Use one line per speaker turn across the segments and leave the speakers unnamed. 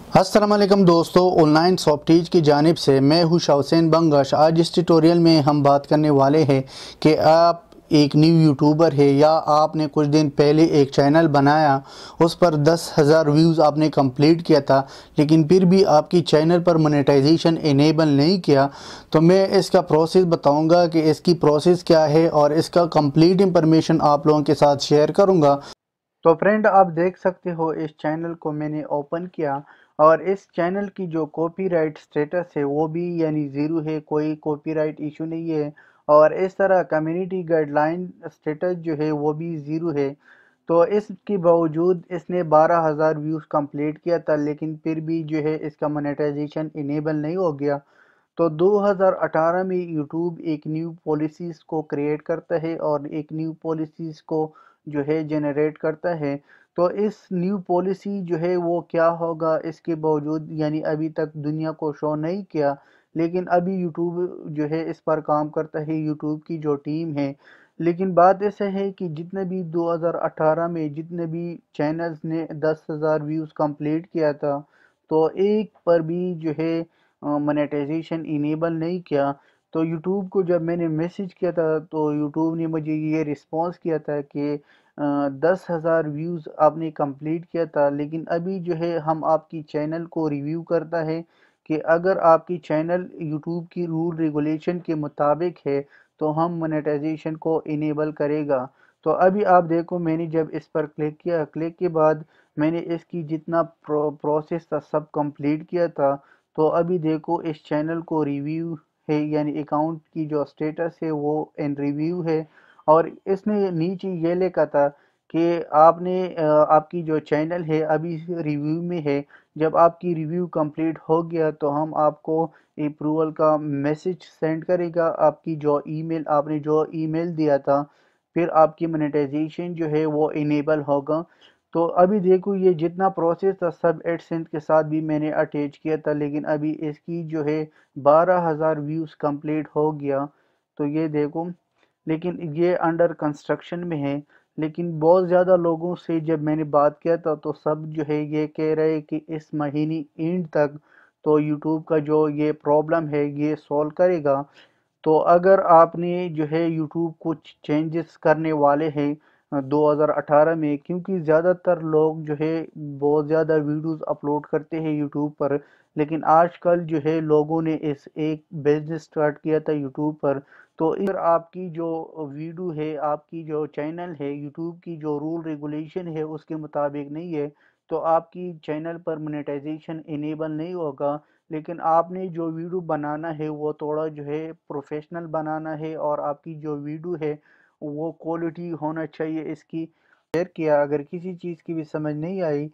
अस्सलाम वालेकुम दोस्तों, ऑनलाइन सॉफ्टवेयर की जानिब से मैं हूँ शाहहुसैन बंगश। आज इस ट्यूटोरियल में हम बात करने वाले हैं कि आप एक न्यू यूट्यूबर है या आपने कुछ दिन पहले एक चैनल बनाया, उस पर 10,000 व्यूज़ आपने कंप्लीट किया था, लेकिन फिर भी आपकी चैनल पर मोनेटाइजेशन इनेबल नहीं किया। तो मैं इसका प्रोसेस बताऊंगा कि इसकी प्रोसेस क्या है और इसका कंप्लीट इंफॉर्मेशन आप लोगों के साथ शेयर करूंगा। तो फ्रेंड, आप देख सकते हो इस चैनल को मैंने ओपन किया और इस चैनल की जो कॉपीराइट स्टेटस है वो भी यानी ज़ीरो है, कोई कॉपीराइट इशू नहीं है। और इस तरह कम्युनिटी गाइडलाइन स्टेटस जो है वो भी ज़ीरो है। तो इसके बावजूद इसने 12,000 व्यूज़ कंप्लीट किया था, लेकिन फिर भी जो है इसका मोनेटाइजेशन इनेबल नहीं हो गया। तो 2018 में यूट्यूब एक न्यू पॉलिसीज़ को क्रिएट करता है और एक न्यू पॉलिसीज़ को जो है जनरेट करता है। तो इस न्यू पॉलिसी जो है वो क्या होगा, इसके बावजूद यानी अभी तक दुनिया को शो नहीं किया, लेकिन अभी यूट्यूब जो है इस पर काम करता है, यूट्यूब की जो टीम है। लेकिन बात ऐसा है कि जितने भी 2018 में जितने भी चैनल्स ने 10,000 व्यूज़ कंप्लीट किया था, तो एक पर भी जो है मोनेटाइजेशन इनेबल नहीं किया। तो यूट्यूब को जब मैंने मैसेज किया था तो यूट्यूब ने मुझे ये रिस्पांस किया था कि 10,000 व्यूज़ आपने कंप्लीट किया था, लेकिन अभी जो है हम आपकी चैनल को रिव्यू करता है कि अगर आपकी चैनल यूट्यूब की रूल रेगुलेशन के मुताबिक है तो हम मोनेटाइजेशन को इनेबल करेगा। तो अभी आप देखो, मैंने जब इस पर क्लिक किया, क्लिक के बाद मैंने इसकी जितना प्रोसेस था सब कंप्लीट किया था। तो अभी देखो इस चैनल को रिव्यू है, यानी अकाउंट की जो स्टेटस है वो इन रिव्यू है। और इसने नीचे ये लिखा था कि आपकी जो चैनल है अभी रिव्यू में है। जब आपकी रिव्यू कंप्लीट हो गया तो हम आपको अप्रूवल का मैसेज सेंड करेगा, आपकी जो ईमेल आपने जो ईमेल दिया था, फिर आपकी मोनेटाइजेशन जो है वो इनेबल होगा। तो अभी देखो ये जितना प्रोसेस था सब एडसेंस के साथ भी मैंने अटैच किया था, लेकिन अभी इसकी जो है 12,000 व्यूज़ कंप्लीट हो गया। तो ये देखो, लेकिन ये अंडर कंस्ट्रक्शन में है। लेकिन बहुत ज़्यादा लोगों से जब मैंने बात किया था तो सब जो है ये कह रहे कि इस महीने एंड तक तो यूट्यूब का जो ये प्रॉब्लम है ये सॉल्व करेगा। तो अगर आपने जो है यूट्यूब कुछ चेंजेस करने वाले हैं 2018 में, क्योंकि ज़्यादातर लोग जो है बहुत ज़्यादा वीडियोस अपलोड करते हैं यूट्यूब पर, लेकिन आजकल जो है लोगों ने इस एक बिजनेस स्टार्ट किया था यूट्यूब पर। तो अगर आपकी जो वीडियो है, आपकी जो चैनल है, यूट्यूब की जो रूल रेगुलेशन है उसके मुताबिक नहीं है, तो आपकी चैनल पर मोनेटाइजेशन इनेबल नहीं होगा। लेकिन आपने जो वीडियो बनाना है वो थोड़ा जो है प्रोफेशनल बनाना है, और आपकी जो वीडियो है वो क्वालिटी होना चाहिए इसकी। शेयर किया, अगर किसी चीज़ की भी समझ नहीं आई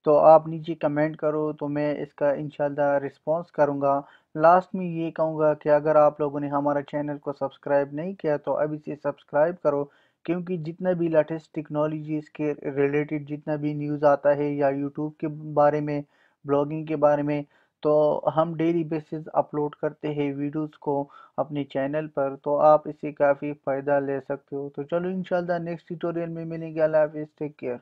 तो आप नीचे कमेंट करो, तो मैं इसका इंशाल्लाह रिस्पांस करूंगा। लास्ट में ये कहूँगा कि अगर आप लोगों ने हमारा चैनल को सब्सक्राइब नहीं किया तो अभी से सब्सक्राइब करो, क्योंकि जितना भी लेटेस्ट टेक्नोलॉजीज़ के रिलेटेड जितना भी न्यूज़ आता है या यूट्यूब के बारे में, ब्लॉगिंग के बारे में, तो हम डेली बेसिस अपलोड करते हैं वीडियोस को अपने चैनल पर। तो आप इससे काफ़ी फ़ायदा ले सकते हो। तो चलो इंशाल्लाह नेक्स्ट ट्यूटोरियल में मिलेंगे। अल्लाह हाफिज़, टेक केयर।